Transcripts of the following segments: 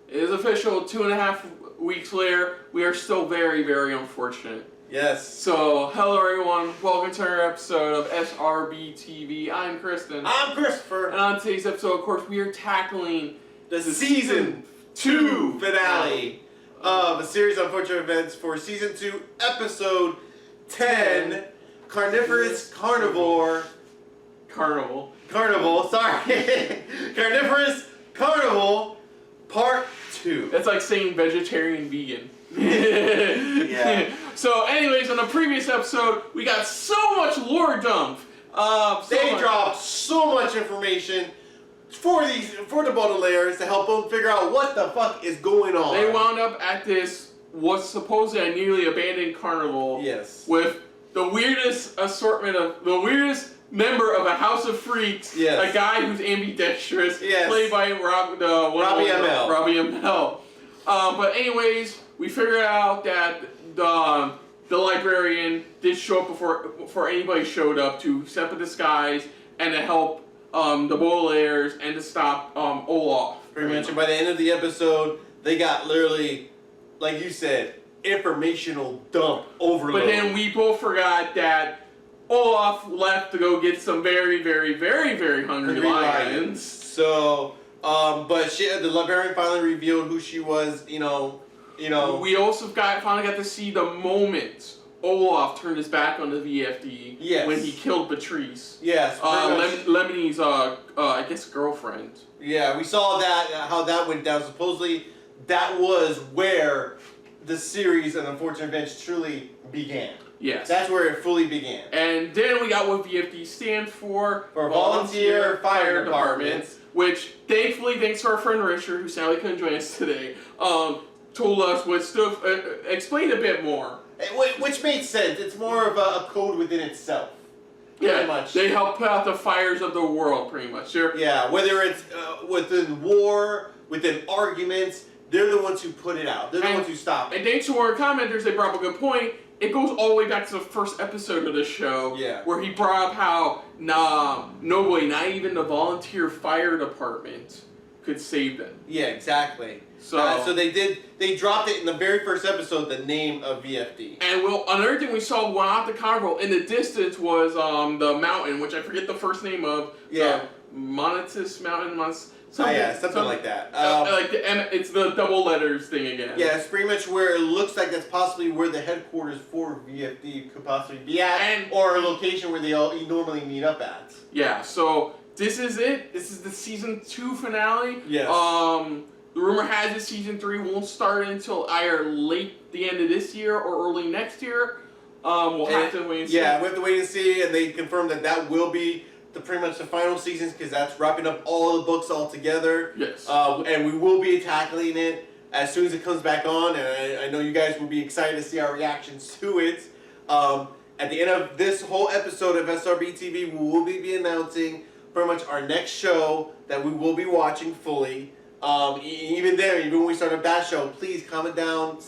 It is official, 2.5 weeks later. We are still very, very unfortunate. Yes. So, hello everyone. Welcome to our episode of SRBTV. I'm Kristen. I'm Christopher. And on today's episode, of course, we are tackling the Season 2 finale of a series of unfortunate events for Season 2, Episode 10, Carnivorous Carnival, sorry. Carnivorous Carnival, Part 2. That's like saying vegetarian vegan. Yeah. So anyways, on the previous episode, we got so much lore dump. They dropped so much information for the Baudelaires to help them figure out what the fuck is going on. They wound up at this, what's supposedly a nearly abandoned carnival. Yes. With the weirdest assortment of, the weirdest member of a House of Freaks. Yes. A guy who's ambidextrous. Yes. Played by Robbie Amell. Robbie Amell. But anyways, we figured out that the librarian did show up before anybody showed up to set up a disguise and to help the Baudelaires and to stop Olaf. Pretty much. And by the end of the episode, they got literally, like you said, informational dump overload. But then we both forgot that Olaf left to go get some very, very, very, very hungry lions. So, but the librarian finally revealed who she was. You know. We also finally got to see the moment Olaf turned his back on the VFD. Yes. When he killed Patrice. Yes. Lemonie's, I guess, girlfriend. Yeah, we saw that, how that went down. Supposedly, that was where the series of unfortunate events truly began. Yes. That's where it fully began. And then we got what VFD stands for. Volunteer Fire Departments. Which, thankfully, thanks to our friend Richard, who sadly couldn't join us today, told us what stuff, explained a bit more. Which made sense. It's more of a code within itself. Pretty much. They help put out the fires of the world, pretty much. Yeah, whether it's within war, within arguments, they're the ones who put it out. They're the ones who stop it. And thanks to our commenters, they brought up a good point. It goes all the way back to the first episode of the show, where he brought up how nobody, not even the volunteer fire department, could save them. Yeah, exactly. So they dropped it in the very first episode, the name of VFD. And another thing we saw going out the carnival in the distance was the mountain, which I forget the first name of. Yeah. Monotis Mountain, something like that. It's the double letters thing again. Yeah, it's pretty much where it looks like that's possibly where the headquarters for VFD could possibly be at, or a location where they all normally meet up at. Yeah, so this is it. This is the Season 2 finale. Yes. The rumor has it Season 3 won't start until either late the end of this year or early next year. We'll have to wait and see. Yeah, we have to wait and see, and they confirmed that will be pretty much the final seasons, because that's wrapping up all the books all together. Yes. And we will be tackling it as soon as it comes back on, and I know you guys will be excited to see our reactions to it. At the end of this whole episode of SRB TV, we will be announcing pretty much our next show that we will be watching fully. Even when we start up that show, please comment down.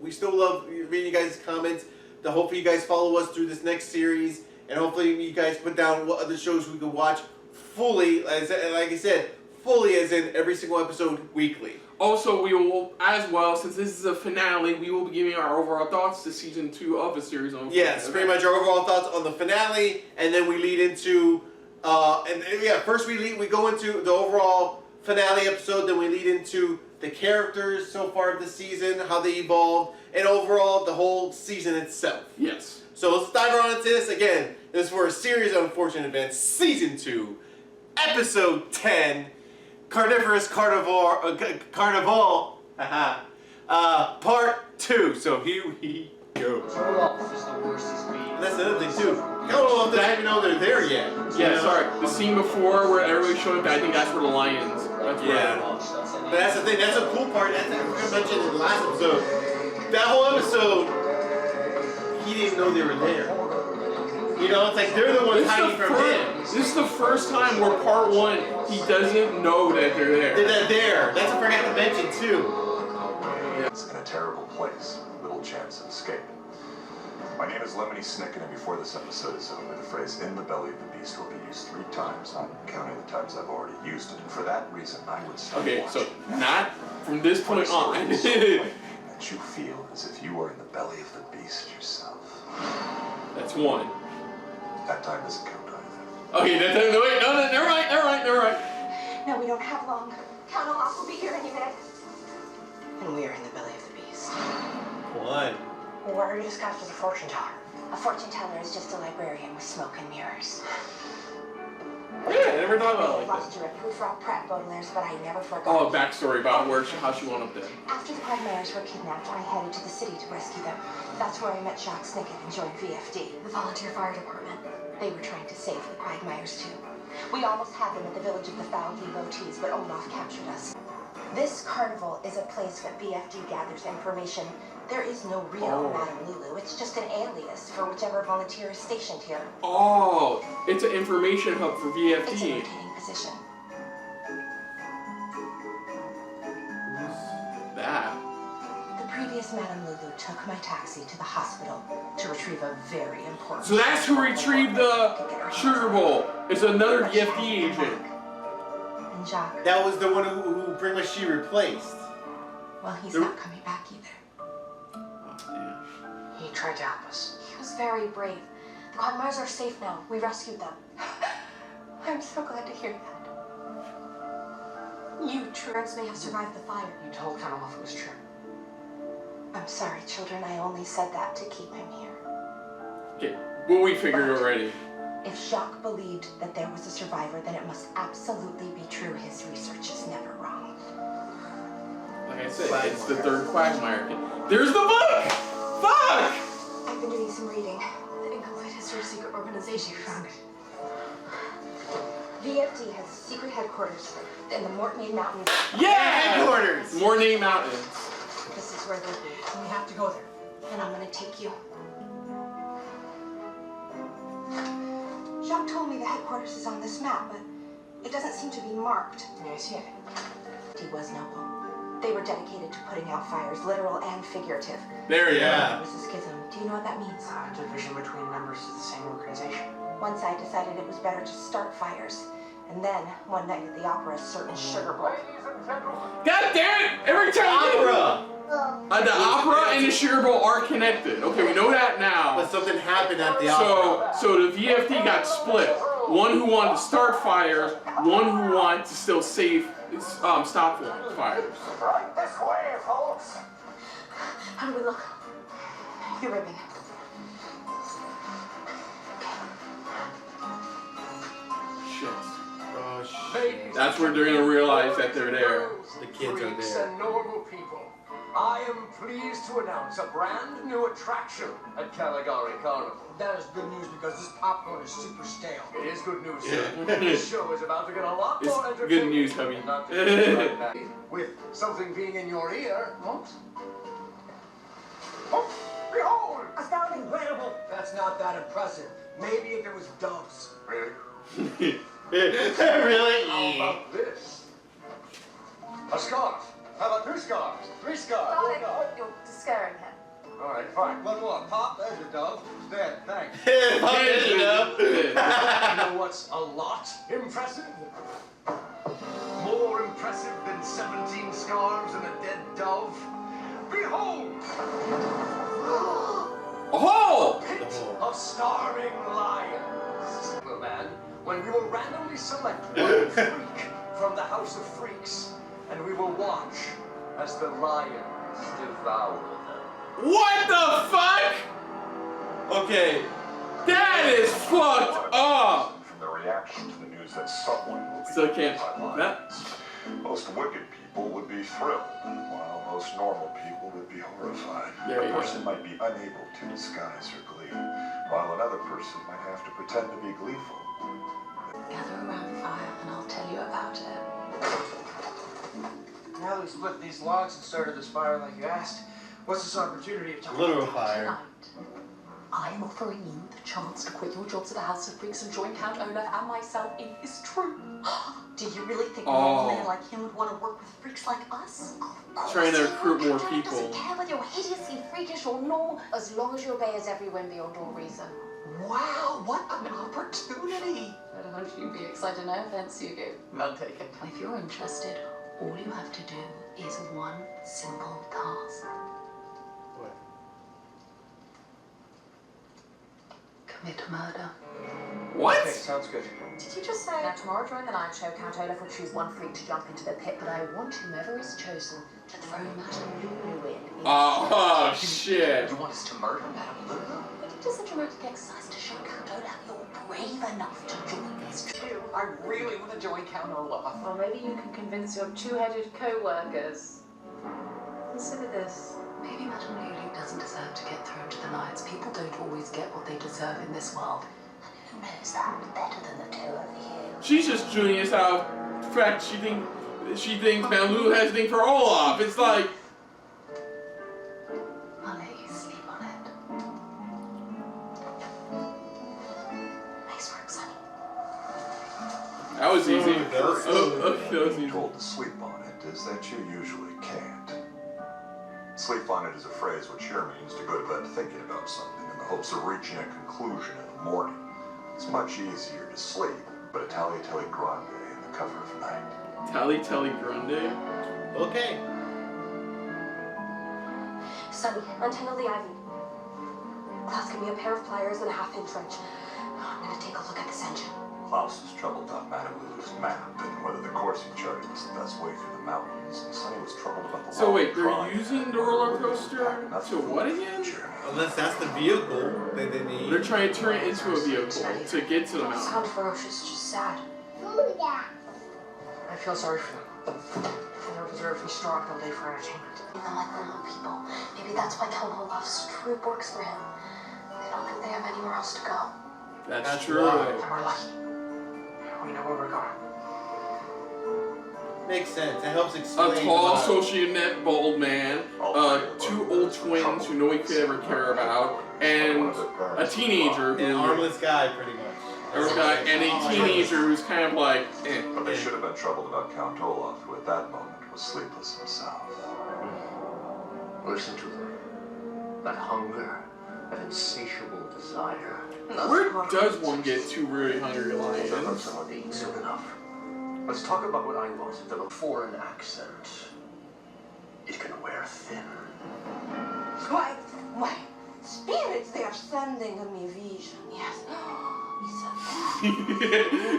We still love reading you guys' comments. Hopefully you guys follow us through this next series, and hopefully you guys put down what other shows we can watch fully, like I said, fully as in every single episode weekly. Also, we will, as well, since this is a finale, we will be giving our overall thoughts to Season 2 of the series. Yes, pretty much our overall thoughts on the finale, and then we lead into, first we go into the overall finale episode, then we lead into the characters so far of the season, how they evolved, and overall the whole season itself. Yes. So let's dive right into this. Again, this is for a series of unfortunate events, Season 2, Episode 10, Carnivorous Carnival, Part 2. So here we go. And that's the other thing too. I don't know if they even know they're there yet. Yeah, sorry. The scene before where everybody's showing up, I think that's for the lions. But that's the thing. That's a cool part. That's I forgot to mention in the last episode. That whole episode, he didn't know they were there. You know, it's like they're the ones hiding from him. This is the first time where Part 1, he doesn't know that they're there. They're there. That's what I forgot to mention too. It's in a terrible place, little chance of escape. My name is Lemony Snicket, and before this episode is over, the phrase "in the belly of the beast" will be used 3 times, not counting the times I've already used it. And for that reason, I would stop watching. So not from this point on. That you feel as if you are in the belly of the beast yourself. That's one. That time doesn't count either. Okay, that time, no, wait, no, never mind. No, we don't have long. Count them off, we'll be here any minute. And we are in the belly of the beast. One. What are you disguised as a fortune teller? A fortune teller is just a librarian with smoke and mirrors. Yeah, I never thought about it like Lost that. you at proof rock prep Baudelaires, but I never forgot. Oh, a backstory about how she wound up there. After the Quagmires were kidnapped, I headed to the city to rescue them. That's where I met Jacques Snicket and joined VFD, the volunteer fire department. They were trying to save the Quagmires too. We almost had them at the village of the Foul Devotees, but Olaf captured us. This carnival is a place that VFD gathers information. There is no real Madame Lulu. It's just an alias for whichever volunteer is stationed here. Oh, it's an information hub for VFD. It's a rotating position. Who's that? The previous Madame Lulu took my taxi to the hospital to retrieve a very important... So that's who retrieved the sugar bowl. It's another VFD agent. And Jacques... That was the one who pretty much she replaced. Well, he's not coming back either. He tried to help us. He was very brave. The Quagmires are safe now. We rescued them. I'm so glad to hear that. You truants may have survived the fire. You told Carnival it was true. I'm sorry, children. I only said that to keep him here. Okay, well, we figured already. If Jacques believed that there was a survivor, then it must absolutely be true. His research is never wrong. Like I said, it's the third Quagmire. There's the book! Fuck! I've been doing some reading. The Incomplete History of Secret Organizations. You found it. VFD has secret headquarters in the Mortmain Mountains. Yeah! Headquarters! Morning Mountains. This is where they'll be. We have to go there. And I'm gonna take you. Jacques told me the headquarters is on this map, but it doesn't seem to be marked. Yeah, I see it. He was noble. They were dedicated to putting out fires, literal and figurative. There you Yeah. It was a schism. Do you know what that means? Division between members of the same organization. One side decided it was better to start fires. And then, one night at the opera, a certain sugar bowl. God damn it! Every time Opera! the opera and the sugar bowl are connected. Okay, we know that now. But something happened at the opera. So the VFD got split. One who wanted to start fires, one who wanted to still stop fires. Right this way, folks. How do we look? Your ribbon. Shit. Oh, Ladies That's where they're gonna realize that they're there. The kids are freaks there. and normal people. I am pleased to announce a brand new attraction at Caligari Carnival. That is good news because this popcorn is super stale. It is good news, sir. This show is about to get a lot It's more good entertaining. news, hubby. Not just like that. With something being in your ear. What? Oh, behold! Astounding, incredible. That's not that impressive. Maybe if it was doves. Really? Really? How about this? A scarf. How about 2 scarves? 3 scarves? 4 scarves? You're scaring him. All right, fine. One more. Pop, there's your dove. Dead, thanks. You know? You know what's a lot impressive? More impressive than 17 scarves and a dead dove? Behold! Oh! Pit of starving lions. Well, man, when we will randomly select one freak from the House of Freaks, and we will watch as the lions devour them. What the fuck? Okay, that is fucked up. From the reaction to the news that someone will be Still can't. eaten by lions. Most wicked people would be thrilled, while most normal people would be horrified. There you A go. person might be unable to disguise her glee, while another person might have to pretend to be gleeful. Gather around the fire and I'll tell you about it. Now that we split these logs and started this fire like you asked, what's this opportunity of talking? Literal fire. Tonight, I am offering you the chance to quit your jobs at the House of Freaks and join Count Olaf and myself in his troupe. Do you really think a normal man like him would want to work with freaks like us? Trying to recruit more Count people. doesn't care whether you're hideously freakish or normal, as long as you obey his every whim beyond all reason. Wow, what an opportunity! Don't you be excited, no offense, Hugo. None taken. If you're interested, All you have to do is one simple task. What? Commit murder. What? Okay, sounds good. Did you just say? Now tomorrow during the night show, Count Olaf will choose one freak to jump into the pit, but I want whomever is chosen to throw Madame Lulu in. Oh shit. You want us to murder Madame Lulu? But it is a dramatic exercise to show Count Olaf you're brave enough to join this. I really want to join Count Olaf. Or maybe you can convince your two-headed co-workers. Consider this. Maybe Madame Lulu doesn't deserve to get thrown to the lions. People don't always get what they deserve in this world. And who knows that better than the two of you? She's just doing this out of fact she thinks Madame Lulu has a thing for Olaf. It's like, I'll let you sleep on it. Nice work, Sonny. that was easy. That was Oh, that was easy. Told to sleep on it is that you usually can't. Sleep on it is a phrase which here means to go to bed thinking about something in the hopes of reaching a conclusion in the morning. It's much easier to sleep, but a tally grande in the cover of night. Tally Grande. Okay. Sonny, untangle the ivy. Klaus, give me a pair of pliers and a half-inch wrench. I'm gonna take a look at this engine. Klaus was troubled about Madame Lulu's map and whether the course he charted was the best way through the mountains, and Sonny was troubled about the So long wait, they're drive using the and roller whether it was coaster packed enough to food what for the again? journey. Unless that's the vehicle that they need. They're trying to turn it into a vehicle to get to the Don't mountain. sound ferocious, just sad. I feel sorry for them. They don't deserve to be starved all day for entertainment. Treat them like normal people. Maybe that's why Count Olaf's troop works for him. They don't think they have anywhere else to go. That's true. why. And we're lucky. We know where we're going. Makes sense. It helps explain. A tall, why. socially inept, bald man, two old twins who no one could ever care about, and a teenager An who, armless guy, pretty much. and a teenager who's kind of like, eh. But they should have been troubled about Count Olaf, who at that moment was sleepless himself. Listen to them. That hunger, that insatiable desire. Where does one get two really hungry They'll lions? have someone to eat soon enough. Let's talk about what I wanted, the foreign accent. It can wear thin. Why, spirits, they are sending me vision, yes.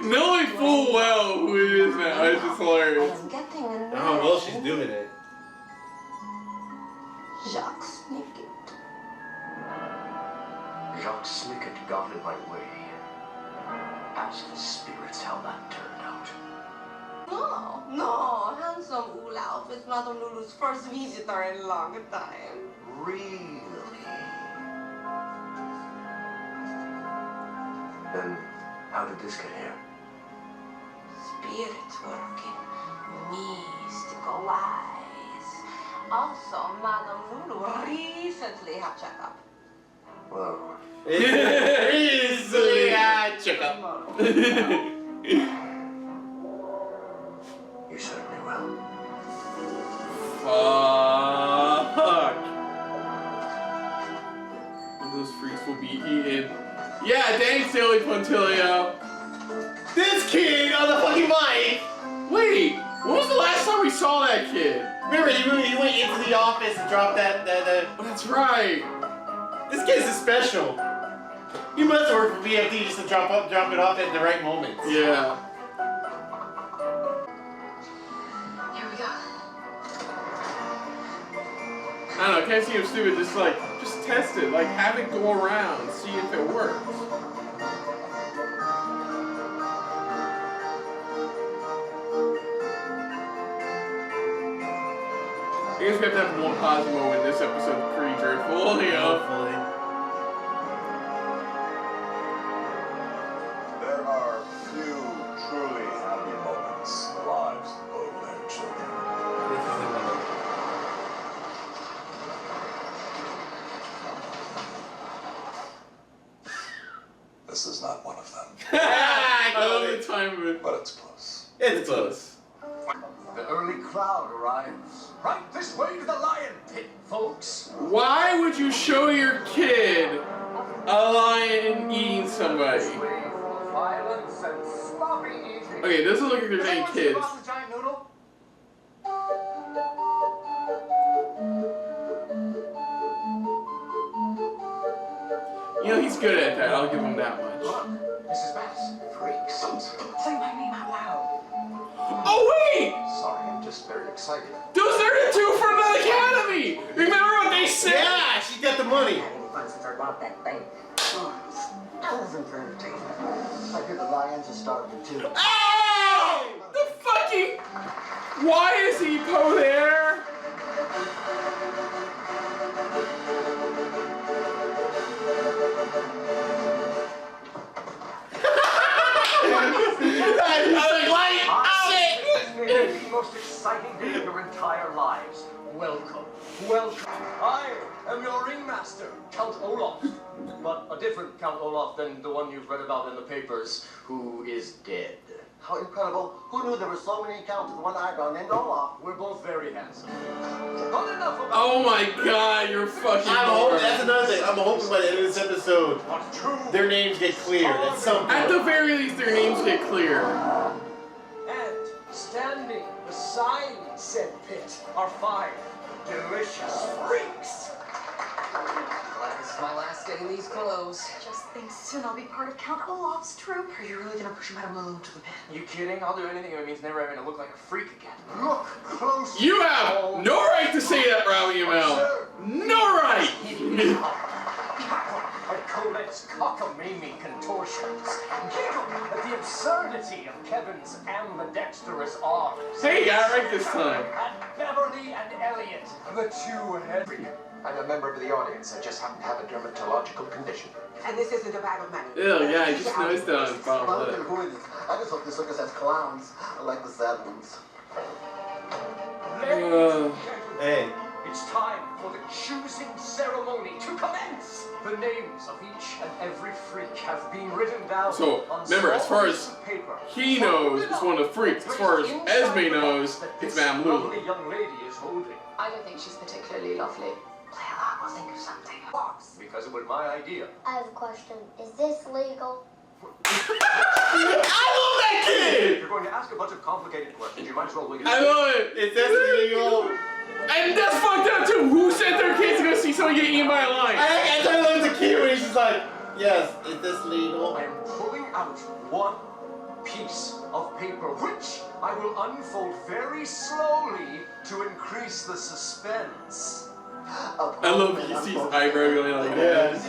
Knowing full well who it is now, it's just I hilarious. am getting a Oh, well, she's doing it. Jacques Snicket. Jacques Snicket got in my way. Ask the spirits how that turned out. No, handsome Olaf is Madame Lulu's first visitor in a long time. Really? Then how did this get here? Spirits working, mystical wise. Also, Madame Lulu recently had checkup. Well, Easily, check up. you certainly will. Fuck. And those freaks will be eaten. Yeah, dang silly Pontilio. This kid on the fucking mic. Wait, when was the last time we saw that kid? Remember, he went into the office and dropped that. Oh, that's right. This kid's is special. He must work for VFD just to drop it off at the right moment. Yeah. Here we go. I don't know, can't see him stupid, just test it. Like, have it go around, see if it works. I guess we have to have one positive moment in this episode. Pretty dreadful, you know. Hopefully. There are few truly happy moments in the lives of Baudelaire children. This is another. This is not one of them, I love the time of it. but it's close. It's close. The early crowd arrives. Right this way to the lion pit, folks. Why would you show your kid a lion eating somebody? This way for violence and sloppy eating. Okay, it doesn't look like there's any Anyone see kids. Boss the Giant Noodle? You know, he's good at that. I'll give him that much. Look, Mrs. Bass, freaks. Don't say my name out loud. Oh, wait! Sorry, I'm just very excited. Those are the two from the Academy! Remember what they said? Yeah, she got the money. Had any fun since I bought that thing? Thousand for entertainment. I hear the lions are starving too. Oh! The fucking... Why is he Poe there? The most exciting day of your entire lives. Welcome. Welcome. I am your ringmaster, Count Olaf. But a different Count Olaf than the one you've read about in the papers, who is dead. How incredible. Who knew there were so many accounts with one eyebrow named Olaf? We're both very handsome. Not enough about Oh my god, you're fucking I'm hoping, hard. that's another thing. I'm hoping by the end of this episode, what's true. their names get cleared at some point. At the very least, their names get clear. And standing beside said pit are 5 delicious freaks. Glad this is my last day in these clothes. Just think soon I'll be part of Count Olaf's troop. Are you really gonna push Madame Lulu to the pit? You kidding? I'll do anything if it means never having to look like a freak again. Look close. You have no right to say that, Robbie Amell. No right! At Colette's cockamamie contortions. Giggle at the absurdity of Kevin's ambidextrous arms. Hey, got it right this time. At Beverly and Elliot, the two head. I'm a member of the audience. I just happen to have a dermatological condition. And this isn't a bag of money. Ew, yeah, I just noticed that on his bottom lip. Who is this? I just hope this circus has clowns. I like the sad ones. Ladies and gentlemen, Hey. it's time for the choosing ceremony to commence. The names of each and every freak have been written down. So, on remember, as small far pieces as of paper. he knows it's one of the freaks. As far as Esme knows, it's Madame Lulu. Lovely young lady is holding. I don't think she's particularly lovely. Play along, we'll think of something. Because it was my idea. I have a question. Is this legal? I love that If kid! you're going to ask a bunch of complicated questions, you might as well wing it. I love it! Is this legal? And that's fucked up too! Who sent their kids to go see someone get eaten by a lion? I turned to look at Q and she's like, yes, is this legal? I am pulling out one piece of paper, which I will unfold very slowly to increase the suspense. I love it. You see his eyebrow going like that.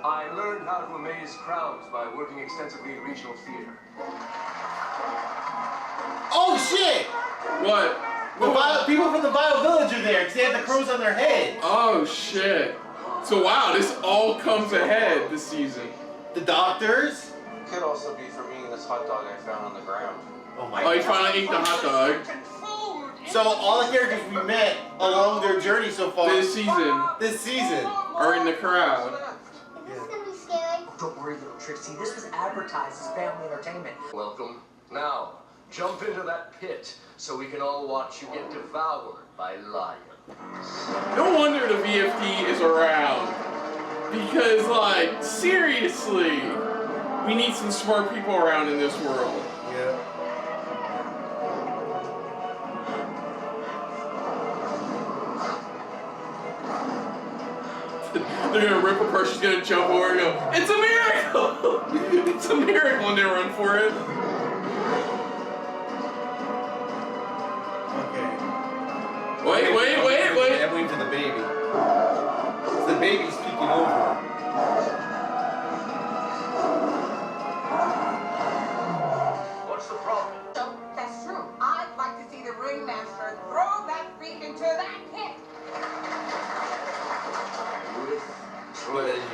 I learned how to amaze crowds by working extensively in regional theater. Oh shit! What? People from the Vile Village are there because they have the crows on their head. Oh shit. So wow, this all comes ahead this season. The doctors? Could also be from eating this hot dog I found on the ground. Oh my Oh, he god. finally ate the hot dog. So all the characters we met along their journey so far This season are in the crowd. Is this gonna be scary? Don't worry, little Trixie. This was advertised as family entertainment. Welcome. Now, jump into that pit so we can all watch you get devoured by lions. No wonder the VFD is around. Because, like, seriously, we need some smart people around in this world. Yeah. They're gonna rip apart, she's gonna jump over and go, it's a miracle! It's a miracle, and they run for it. Okay. Wait. I'm waiting for the baby. The baby's peeking over. What's the problem? So, that's true. I'd like to see the ringmaster throw that freak into that pit. Look at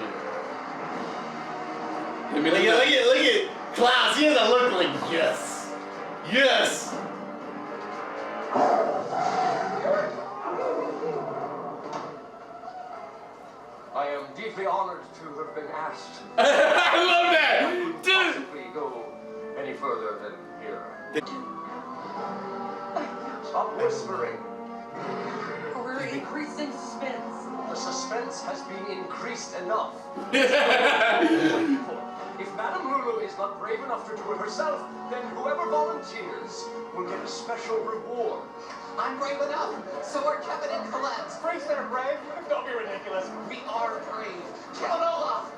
Klaus, he doesn't look like yes. Yes! I am deeply honored to have been asked. I love that! Dude! Possibly go any further than here. Stop whispering. We're increasing suspense. The suspense has been increased enough. If Madame Lulu is not brave enough to do it herself, then whoever volunteers will get a special reward. I'm brave enough. So are Kevin and Colette. Freaks that are brave? Don't be ridiculous. We are brave. Count Olaf,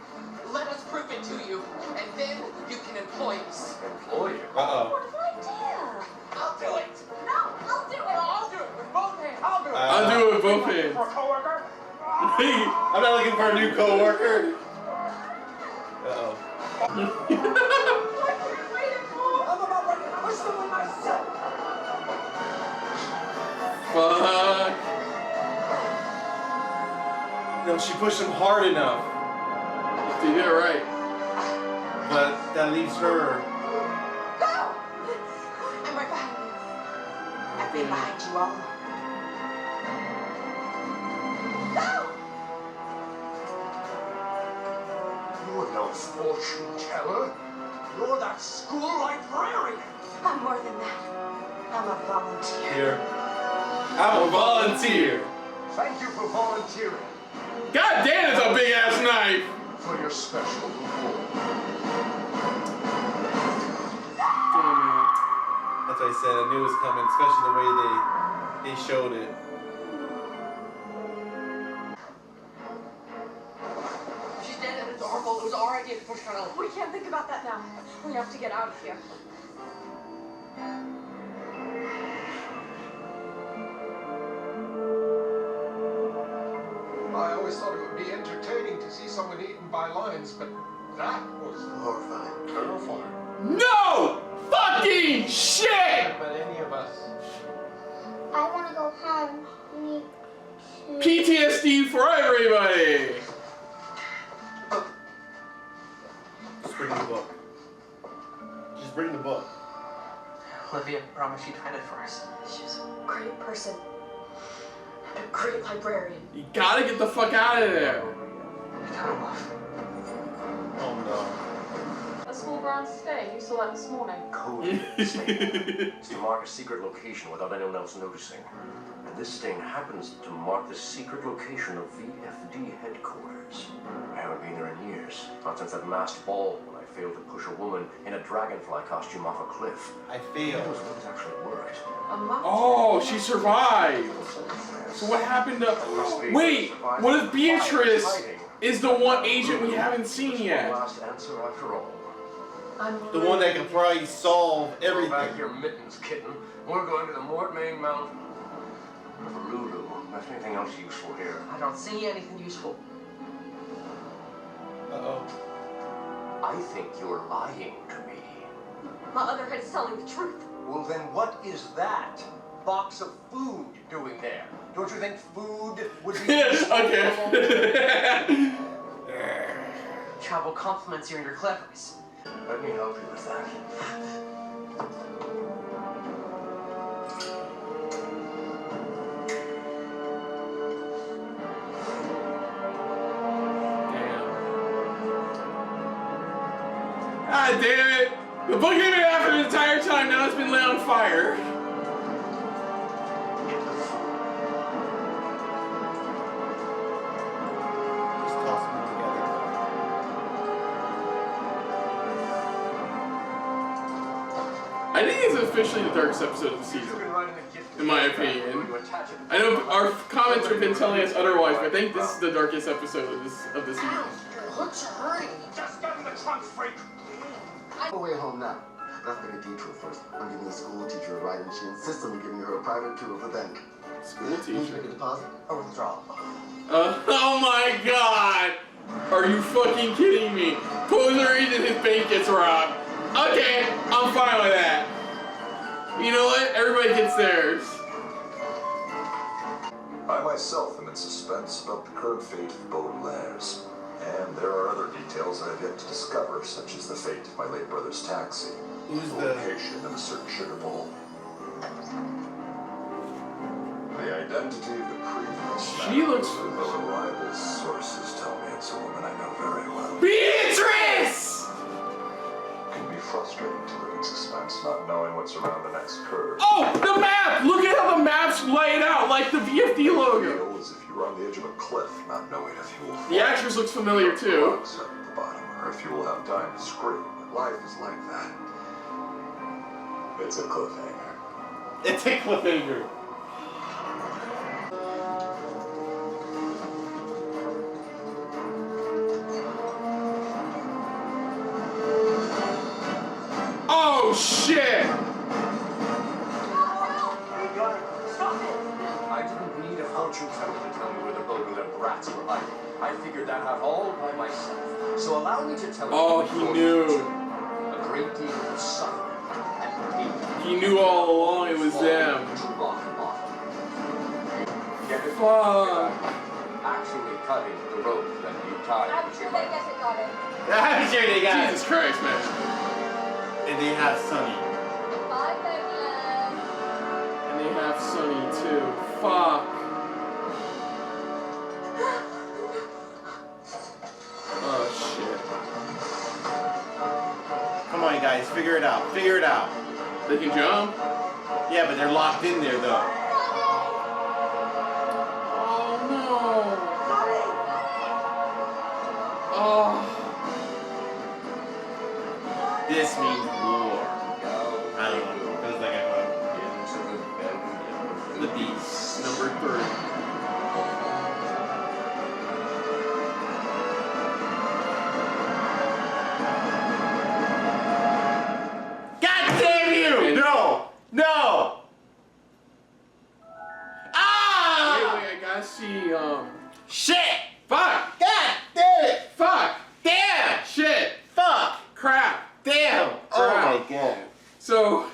No offense. For a coworker? I'm not looking for a new coworker. Uh-oh. I'm about ready to push them myself. Fuck. No, she pushed him hard enough. You did it right. But that leaves her. Go! I'm right behind you. I've been behind you all along. Go! You're no fortune teller. You're that school librarian. I'm more than that. I'm a volunteer. Here. I'm a volunteer. Thank you for volunteering. God damn, it's a big ass knife. For your special reward. That's what I said. I knew it was coming, especially the way they showed it. She's dead and it's our fault. It was our idea to push her out. We can't think about that now. We have to get out of here. I always thought it would be entertaining to see someone eaten by lions, but that was horrifying. Terrifying. No fucking shit! But any of us. I want to go home. We need to... PTSD for everybody. Just bring the book. Just bring the book. Olivia promised she'd find it for us. She was a great person. And a great librarian. You gotta get the fuck out of there. Oh no. A school grounds today. You saw that this morning. Code it's to mark a secret location without anyone else noticing. And this stain happens to mark the secret location of VFD headquarters. I haven't been there in years. Not since that masked ball when I failed to push a woman in a dragonfly costume off a cliff. I That failed. was what actually worked. Oh, she survived. So what happened to... Wait, what if Beatrice is the one agent we haven't seen yet? Last answer after all. The one that can probably solve Throw everything. back your mittens, kitten. We're going to the Mortmain Mountain. Lulu, that's anything else useful here? I don't see anything useful. Uh-oh. I think you're lying to me. My other head is telling the truth. Well, then what is that box of food doing there? Don't you think food would be useful? Okay. Travel compliments you on your cleverness. Let me help you with that. God damn it! The book ain't been after the entire time, now it's been lit on fire. Just toss them together. I think it's officially the darkest episode of the season, in my opinion. I know our comments have been telling us otherwise, but I think this is the darkest episode of the season. What's hurting? Just get in the trunk, freak! I'm away home now. Let's make a detour first. I'm giving the school teacher a ride, and she insists on me giving her a private tour of the bank. School Need to teacher? make a deposit or withdrawal? Oh my god! Are you fucking kidding me? Poser reason his bank gets robbed. Okay, I'm fine with that. You know what? Everybody gets theirs. I myself am in suspense about the current fate of Baudelaires. And there are other details I have yet to discover, such as the fate of my late brother's taxi, the location of a certain sugar bowl. The identity of the previous She looks... though reliable sources tell me it's a woman I know very well. Beatrice! It can be frustrating to live in suspense, not knowing what's around the next curve. Oh, the map! Look at how the map's laid out, like the VFD logo. Feel as if you were on the edge of a cliff, not knowing if you will The actress looks familiar too. at the bottom, or if you will have time to scream. Life is like that. It's a cliffhanger. It's a cliffhanger. Oh shit! Stop it! I didn't read a fortune teller to tell me where the Baudelaires brats were hiding. I figured that out all by myself. So allow me to tell you. Oh, he knew. A great deal of suffering and pain. He knew all along it was them. Fuck. Actually cutting the rope that you tied. I'm sure they guess it got it. I'm sure they got Jesus Christ, man. And they have Sunny. Bye, Baudelaire. And they have Sunny too. Fuck. Oh shit. Come on, you guys, figure it out. Figure it out. They can jump? Yeah, but they're locked in there though. Oh no. Oh. This means war. I don't know. Feels like I'm the beast. Number 3. God damn you! No! No! Ah! Wait, I gotta see, Shit! Fuck! God damn it! Fuck! Damn! Shit! Fuck! Crap! Damn! Oh my god. So,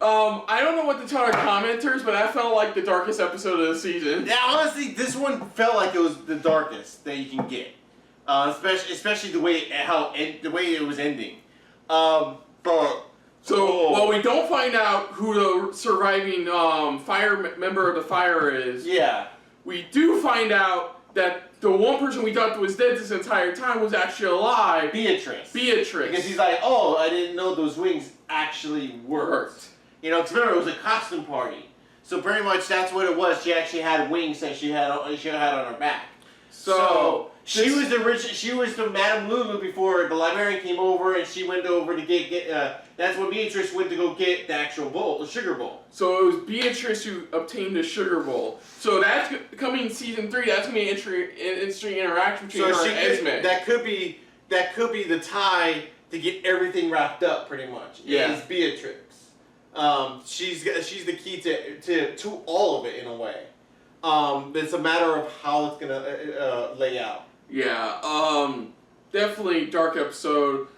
I don't know what to tell our commenters, but I felt like the darkest episode of the season. Yeah, honestly, this one felt like it was the darkest that you can get. Especially the way it was ending. Well, we don't find out who the surviving member of the fire is. Yeah. We do find out that the one person we thought was dead this entire time was actually alive. Beatrice. Beatrice. Because he's like, oh, I didn't know those wings actually worked. You know, because remember, it was a costume party. So pretty much that's what it was. She actually had wings that she had on her back. So she was the Madame Lulu before the librarian came over, and she went over to get that's when Beatrice went to go get the actual bowl, the sugar bowl. So it was Beatrice who obtained the sugar bowl. So that's coming in season 3. That's gonna be an interesting interaction between her and Esme. That could be the tie to get everything wrapped up, pretty much. Yeah. Is Beatrix. She's the key to all of it in a way. It's a matter of how it's gonna lay out. Yeah, definitely dark episode.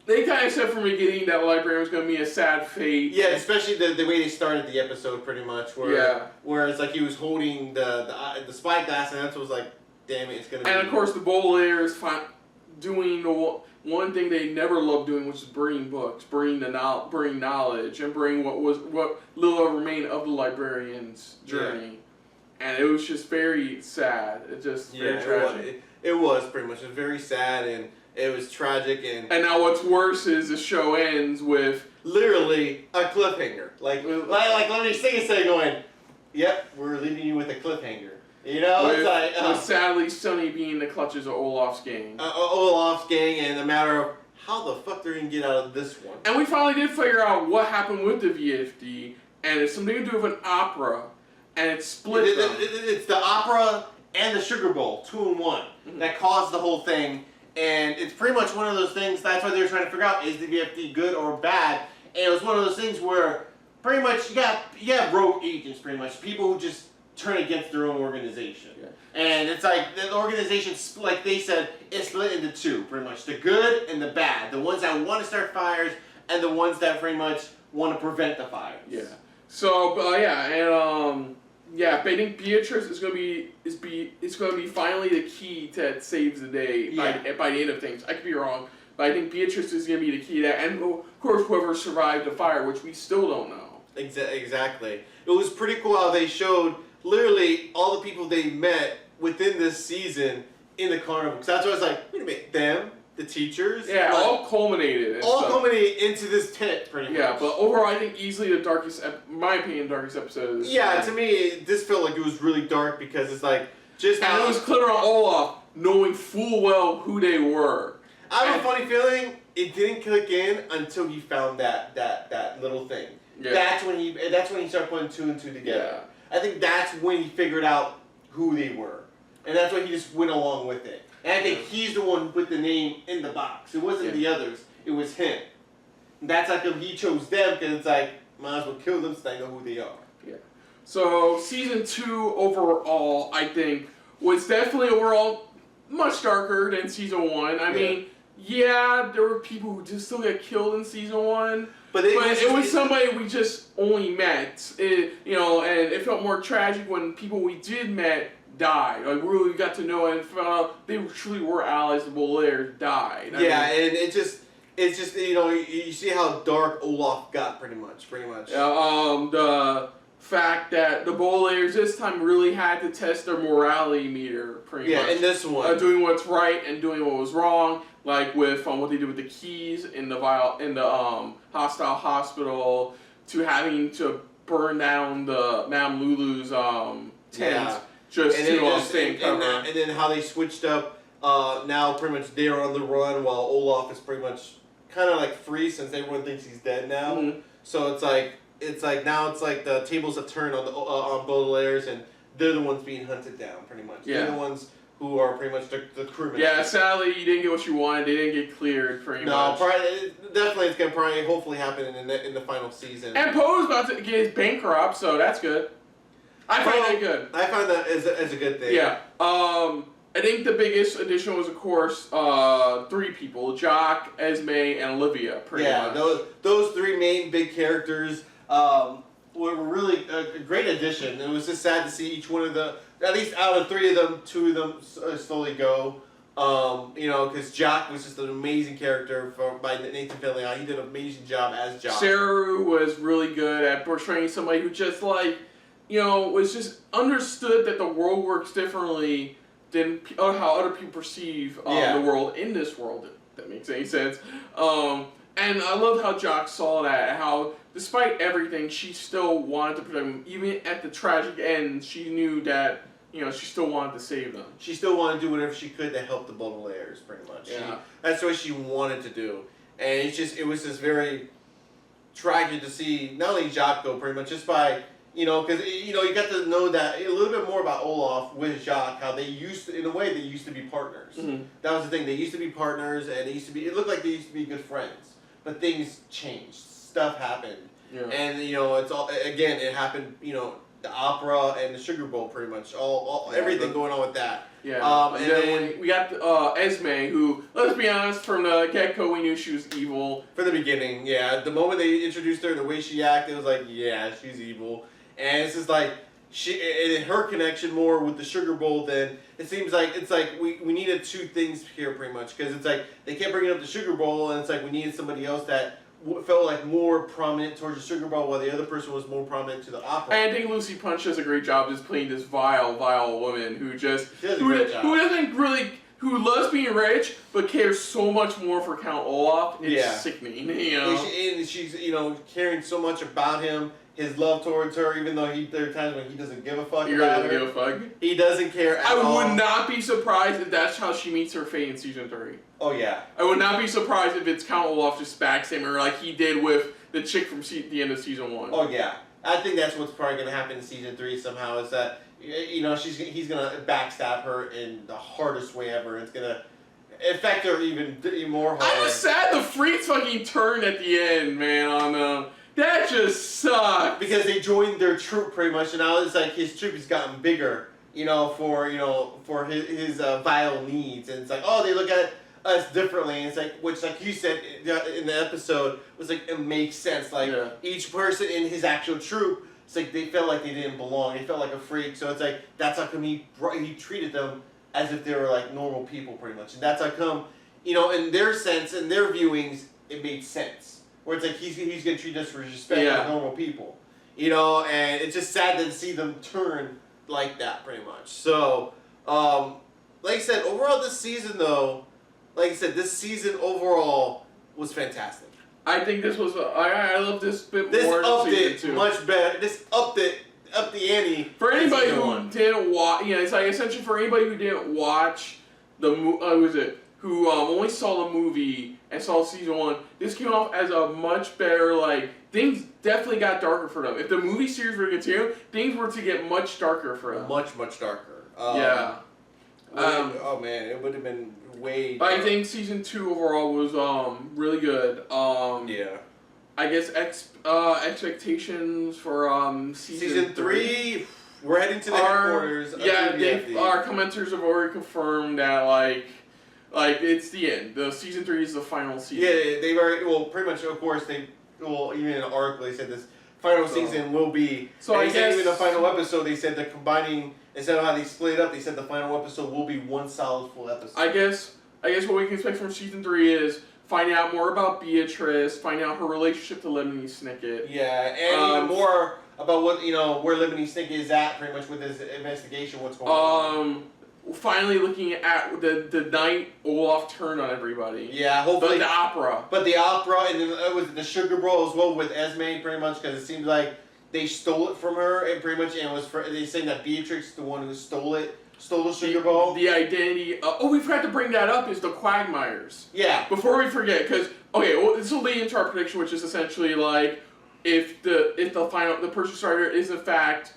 They kind of said from the beginning that librarian was going to be a sad fate. Yeah, especially the way they started the episode, pretty much. Where it's like he was holding the spyglass, and that's what was like, damn it, it's gonna. And of course, the Baudelaires doing the one thing they never loved doing, which is bringing books, bring knowledge, and bring what little remained of the librarian's journey. Yeah. And it was just very sad. It just very tragic. It was pretty much. It was very sad, and it was tragic. And now what's worse is the show ends with literally a cliffhanger. Like let me sing instead of going, yep, we're leaving you with a cliffhanger. You know, it's like with sadly Sunny being in the clutches of Olaf's gang. Olaf's gang, and the matter of how the fuck they're gonna get out of this one. And we finally did figure out what happened with the VFD, and it's something to do with an opera, and it's split. It's the opera and the sugar bowl, 2 in 1, that caused the whole thing. And it's pretty much one of those things. That's what they were trying to figure out: is the VFD good or bad? And it was one of those things where pretty much you got rogue agents, pretty much people who just turn against their own organization. Yeah. And it's like the organization, like they said, it's split into 2, pretty much: the good and the bad. The ones that want to start fires, and the ones that pretty much want to prevent the fires. Yeah. So, I think Beatrice is gonna be finally the key that saves the day by the end of things. I could be wrong, but I think Beatrice is gonna be the key to that, and of course whoever survived the fire, which we still don't know. Exactly. It was pretty cool how they showed literally all the people they met within this season in the carnival. Because that's what I was like, wait a minute, them, the teachers, all culminated. Culminated into this tent, pretty much. Yeah, but overall, I think easily the darkest, in my opinion, darkest episode of this season. To me, this felt like it was really dark because it's like and it was clear on Olaf knowing full well who they were. I have a funny feeling it didn't click in until he found that little thing. Yeah. That's when he started putting 2 and 2 together. Yeah. I think that's when he figured out who they were, and that's why he just went along with it. And I think he's the one with the name in the box. It wasn't the others. It was him. And that's like he chose them because it's like might as well kill them so I know who they are. Yeah. So season 2 overall, I think, was definitely overall much darker than season 1. I mean, yeah, there were people who just still get killed in season 1. But it was somebody we just only met, and it felt more tragic when people we did met died. Like, we really got to know and found out they truly were allies. The Baudelaires died. And it's just you see how dark Olaf got pretty much. The fact that the Baudelaires this time really had to test their morality meter pretty much. Yeah, in this one, doing what's right and doing what was wrong, like with what they did with the keys in the hostile hospital, to having to burn down the Madame Lulu's tent to stay in cover. And then how they switched up. Now pretty much they're on the run while Olaf is pretty much kind of like free since everyone thinks he's dead now. Mm-hmm. So it's like now it's like the tables have turned on the on Baudelaires, and they're the ones being hunted down pretty much. Yeah. They're the ones who are pretty much the criminals. Yeah, sadly you didn't get what you wanted. They didn't get cleared pretty much. No, definitely it's gonna hopefully happen in the final season. And Poe's about to get bankrupt, so that's good. I find that good. I find that as a good thing. Yeah. I think the biggest addition was, of course, 3 people: Jock, Esme, and Olivia. Pretty much. Those 3 main big characters were really a great addition. It was just sad to see each one of at least out of 3 of them, 2 of them slowly go. Because Jock was just an amazing character by Nathan Fillion. He did an amazing job as Jock. Saru was really good at portraying somebody who just was just understood that the world works differently than how other people perceive the world in this world, if that makes any sense. And I love how Jock saw that, how despite everything, she still wanted to protect them. Even at the tragic end, she knew that, she still wanted to save them. She still wanted to do whatever she could to help the Baudelaires, pretty much. Yeah. That's what she wanted to do. And it was just very tragic to see, not only Jacques go pretty much, just by, because, you got to know that a little bit more about Olaf with Jacques, how they used to be partners. Mm-hmm. That was the thing. They used to be partners, and it looked like they used to be good friends. But things changed. Stuff happened. Yeah. And, it's all, again, it happened, the opera and the Sugar Bowl, pretty much. Everything going on with that. Yeah. And then we got Esme, who, let's be honest, from the get-go, we knew she was evil. From the beginning, yeah. The moment they introduced her, the way she acted, it was like, yeah, she's evil. And it's just like, and her connection more with the Sugar Bowl, then it seems like we needed 2 things here pretty much, because it's like they kept bringing up the Sugar Bowl, and it's like we needed somebody else that felt like more prominent towards the Sugar Bowl, while the other person was more prominent to the opera. And I think Lucy Punch does a great job just playing this vile woman who who loves being rich but cares so much more for Count Olaf. It's sickening. And she's caring so much about him. His love towards her, even though there are times when he doesn't give a fuck. He doesn't give a fuck. He doesn't care at all. I would not be surprised if that's how she meets her fate in season 3. Oh yeah. I would not be surprised if it's Count Olaf just backstabbing her like he did with the chick from the end of season 1. Oh yeah. I think that's what's probably gonna happen in season 3 somehow. Is that he's gonna backstab her in the hardest way ever. It's gonna affect her even more hard. I was sad the freaks fucking turned at the end, man. On that just sucked. Because they joined their troop pretty much, and now it's like his troop has gotten bigger, for his vile needs, and it's like, oh, they look at us differently, and it's like, which like you said in the episode, was like, it makes sense, like each person in his actual troop, it's like they felt like they didn't belong, they felt like a freak, so it's like, that's how come he treated them as if they were like normal people pretty much, and that's how come, in their sense, in their viewings, it made sense. Where it's like he's going to treat us with respect like normal people. And it's just sad to see them turn like that pretty much. So, like I said, overall this season though, this season overall was fantastic. I think this was, I love this bit this more. This upped it much better. This upped the ante. For anybody who didn't watch, it's like essentially for anybody who didn't watch the who only saw the movie and saw season 1, this came off as a much better, things definitely got darker for them. If the movie series were to continue, things were to get much darker for them. Much darker. Oh man, it would have been way darker. I think season 2 overall was really good. I guess expectations for season 3. We're heading to the headquarters. Our commenters have already confirmed that like it's the end. The season 3 is the final season. Yeah, they've already. Well, pretty much. Of course, even in an article they said this final season will be. So I guess even the final episode they said they're combining instead of how they split it up. They said the final episode will be one solid full episode. I guess what we can expect from season 3 is find out more about Beatrice, find out her relationship to Lemony Snicket. Yeah, and even more about what where Lemony Snicket is at, pretty much with his investigation. What's going on? Finally looking at the night Olaf turned on everybody. Yeah, hopefully the opera. But the opera and then was the Sugar Bowl as well with Esme, pretty much because it seems like they stole it from her and pretty much and they saying that Beatrix, the one who stole the Sugar Bowl. The identity. We forgot to bring that up. Is the Quagmires. Yeah. Before we forget, because this will lead into our prediction, which is essentially like if the person starter is in fact,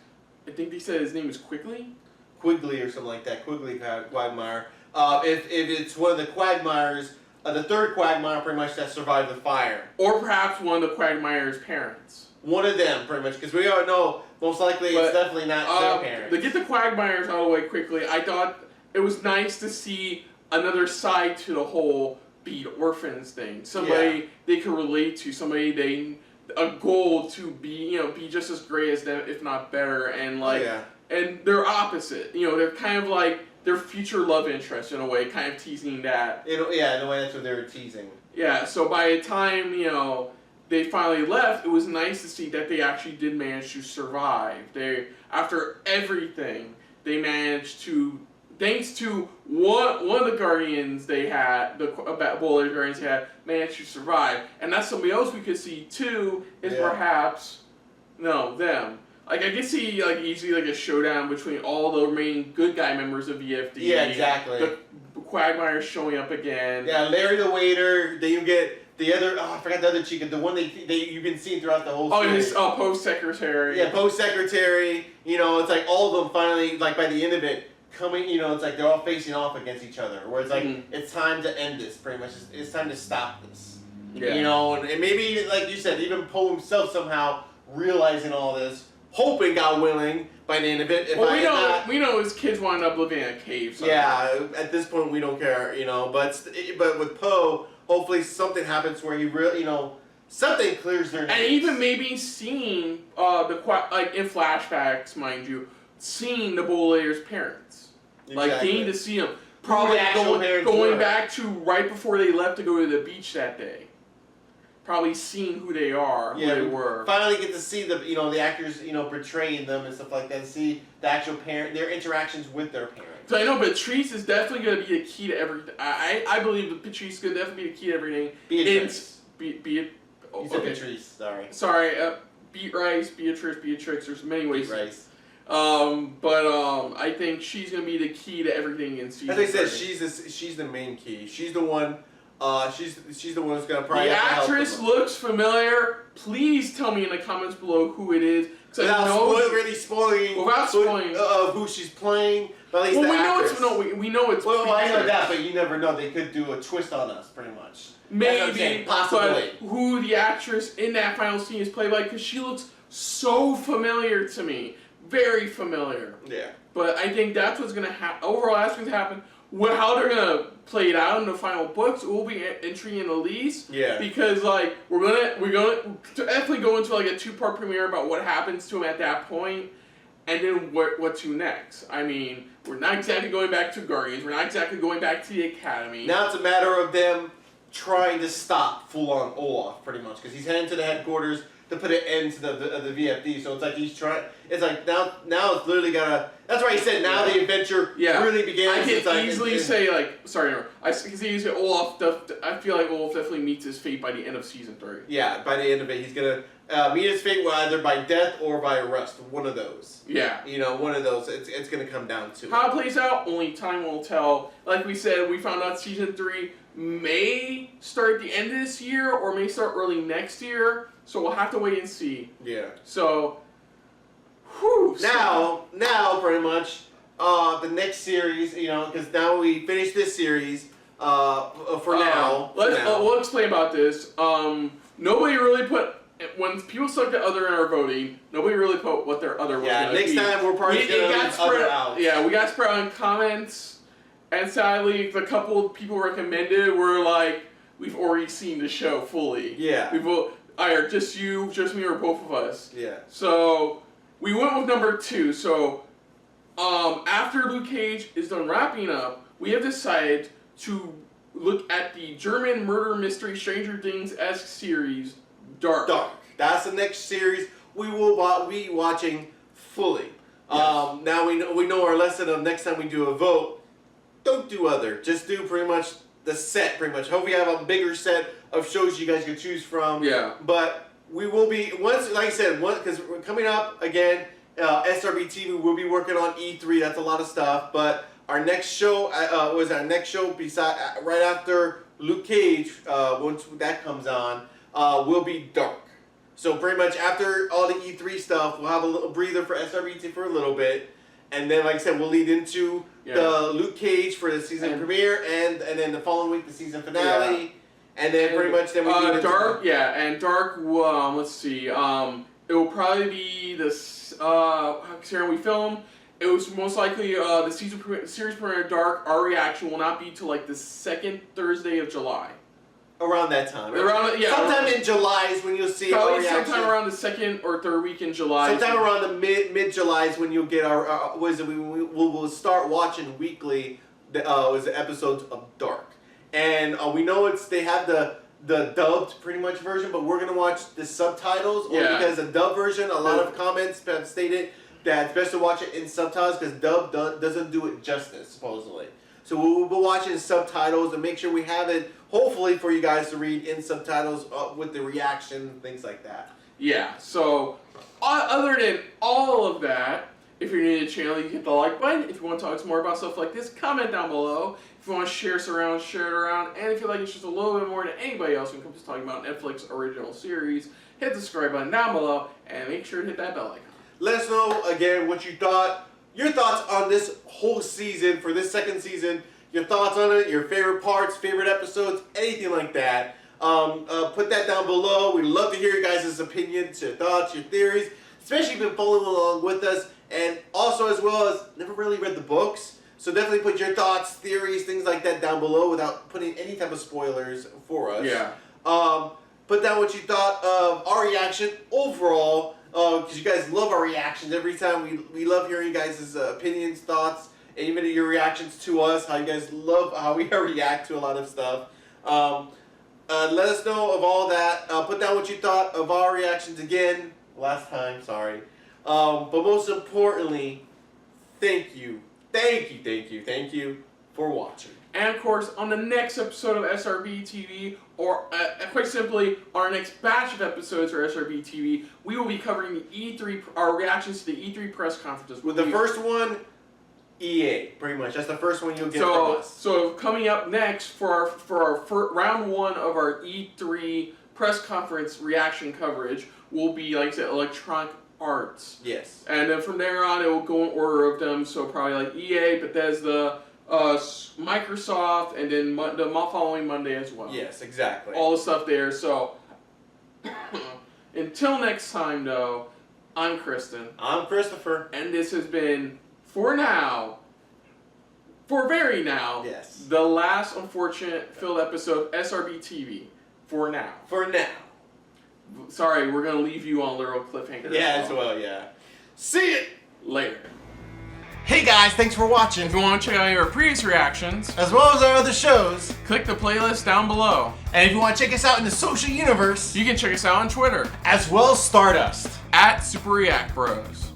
I think they said his name is Quigley or something like that. Quigley Quagmire. If it's one of the Quagmires, the third Quagmire pretty much that survived the fire, or perhaps one of the Quagmire's parents. One of them, pretty much, because we all know most likely it's definitely not their parents. To get the Quagmires out of the way quickly, I thought it was nice to see another side to the whole beat orphans thing. Somebody they could relate to, a goal to be just as great as them, if not better, and and they're opposite. They're kind of like their future love interest in a way, kind of teasing that. In a way, that's what they were teasing. Yeah. So by the time they finally left, it was nice to see that they actually did manage to survive. After everything, they managed to, thanks to one of the Guardians they had, the Baudelaires Guardians they had, managed to survive. And that's somebody else we could see too, is perhaps, them. Like, I could see, easily, a showdown between all the remaining good guy members of VFD. Yeah, exactly. The Quagmire showing up again. Yeah, Larry the waiter, then you get the other, I forgot the other chica, the one you've been seeing throughout the whole series. His post secretary. Yeah, post secretary. It's like all of them finally, by the end of it, coming. It's like they're all facing off against each other. Where it's like it's time to end this. Pretty much, it's time to stop this. Yeah. And maybe even like you said, even Poe himself somehow realizing all this, hoping, God willing, by the end of it. We know his kids wind up living in a cave. Somewhere. Yeah, at this point we don't care. But with Poe. Hopefully something happens where he really, something clears their names. And even maybe seeing in flashbacks, mind you, seeing the Baudelaires' parents, getting to see them, probably going back to right before they left to go to the beach that day. Probably seeing who they are, who they were. Finally get to see the actors, portraying them and stuff like that. See the actual their interactions with their parents. So I know Patrice is definitely going to be the key to everything. I believe that Patrice is going to definitely be the key to everything. Beatrice. You said Patrice, sorry. Beat Rice, Beatrix, there's many ways. Beat Rice. I think she's going to be the key to everything in season 3. As I said, she's the main key. She's the one. She's the one who's gonna probably. The actress looks familiar. Please tell me in the comments below who it is. Without spoiling of who she's playing. But at least we know it's. Well, I know that, but you never know. They could do a twist on us, pretty much. Maybe, possibly. But who the actress in that final scene is played by? Because she looks so familiar to me, very familiar. Yeah. But I think that's what's gonna happen. Overall, that's what's gonna happen. How they're gonna play it out in the final books will be intriguing at least. Yeah. Because we're gonna definitely go into a 2-part premiere about what happens to him at that point, and then what to next. I mean, we're not exactly going back to Guardians. We're not exactly going back to the Academy. Now it's a matter of them trying to stop full-on Olaf, pretty much, because he's heading to the headquarters to put an end to the VFD. So it's like he's trying. It's like now it's literally gotta. That's why he said now the adventure really begins. I can easily say I can easily say Olaf. I feel like Olaf definitely meets his fate by the end of season 3. Yeah, by the end of it, he's gonna meet his fate either by death or by arrest. One of those. Yeah. One of those. It's gonna come down to. How it plays out, only time will tell. Like we said, we found out season 3 may start at the end of this year or may start early next year. So we'll have to wait and see. Yeah. So. Now, pretty much, the next series, because now we finished this series. We'll explain about this. nobody really put, when people selected other in our voting, nobody really put what their other was Yeah, next time we're probably going to leave other out. Yeah, we got spread on comments, and sadly, the couple of people recommended were like, we've already seen the show fully. Yeah. Either just you, just me, or both of us. Yeah. So, we went with number 2. So, after Luke Cage is done wrapping up, we have decided to look at the German murder mystery Stranger Things-esque series, Dark. Dark. That's the next series we will be watching fully. Yes. Now we know our lesson of next time we do a vote, don't do other. Just do pretty much the set, pretty much. Hope we have a bigger set of shows you guys can choose from. Yeah. But we will be, once, like I said, because we're coming up again, SRBTV will be working on E3. That's a lot of stuff. But our next show right after Luke Cage, once that comes on, will be Dark. So pretty much after all the E3 stuff, we'll have a little breather for SRBT for a little bit. And then, like I said, we'll lead into the Luke Cage for the season premiere, and then the following week, the season finale. Yeah. And then pretty much then we lead Dark, into and Dark, let's see, it will probably be this, considering we film, it was most likely the series premiere of Dark, our reaction will not be till like the second Thursday of July. Around that time. Sometime in July is when you'll see our reaction. Sometime around the second or third week in July. Sometime around the mid-July is when you'll get our we'll start watching weekly the episodes of Dark. And we know they have the dubbed pretty much version, but we're gonna watch the subtitles because the dub version, a lot of comments have stated that it's best to watch it in subtitles because dub doesn't do it justice, supposedly. So we'll be watching subtitles and make sure we have it, hopefully, for you guys to read in subtitles with the reaction, things like that. Yeah, so other than all of that, if you're new to the channel, you hit the like button. If you want to talk more about stuff like this, comment down below. If you want to share it around, share it around. And if you like it's just a little bit more than anybody else when it comes to talking about Netflix original series, hit the subscribe button down below and make sure to hit that bell icon. Let us know, again, what you thought. Your thoughts on this whole season, for this second season, your thoughts on it, your favorite parts, favorite episodes, anything like that. Put that down below. We'd love to hear your guys' opinions, your thoughts, your theories, especially if you've been following along with us. And also, as well as, never really read the books. So definitely put your thoughts, theories, things like that down below without putting any type of spoilers for us. Yeah. Put down what you thought of our reaction overall. Because you guys love our reactions every time. We love hearing you guys' opinions, thoughts, and even your reactions to us. How you guys love how we react to a lot of stuff. Let us know of all that. Put down what you thought of our reactions again. Last time, sorry. But most importantly, thank you for watching. And of course, on the next episode of SRB TV, or quite simply, our next batch of episodes for SRB TV, we will be covering the E3, our reactions to the E3 press conferences. With the first one, EA, pretty much. That's the first one you'll get from us. So coming up next for our round 1 of our E3 press conference reaction coverage will be, like I said, Electronic Arts. Yes. And then from there on, it will go in order of them. So probably like EA, Bethesda, Microsoft, and then the following Monday as well. Yes, exactly. All the stuff there. So until next time, though, I'm Kristen. I'm Christopher. And this has been, for very now, yes, the last unfortunate filled episode of SRB TV. For now. For now. Sorry, we're going to leave you on a little cliffhanger. Yeah, as well, yeah. See it later. Hey guys, thanks for watching. If you want to check out our previous reactions, as well as our other shows, click the playlist down below. And if you want to check us out in the social universe, you can check us out on Twitter, as well as Stardust, @SuperReactBros.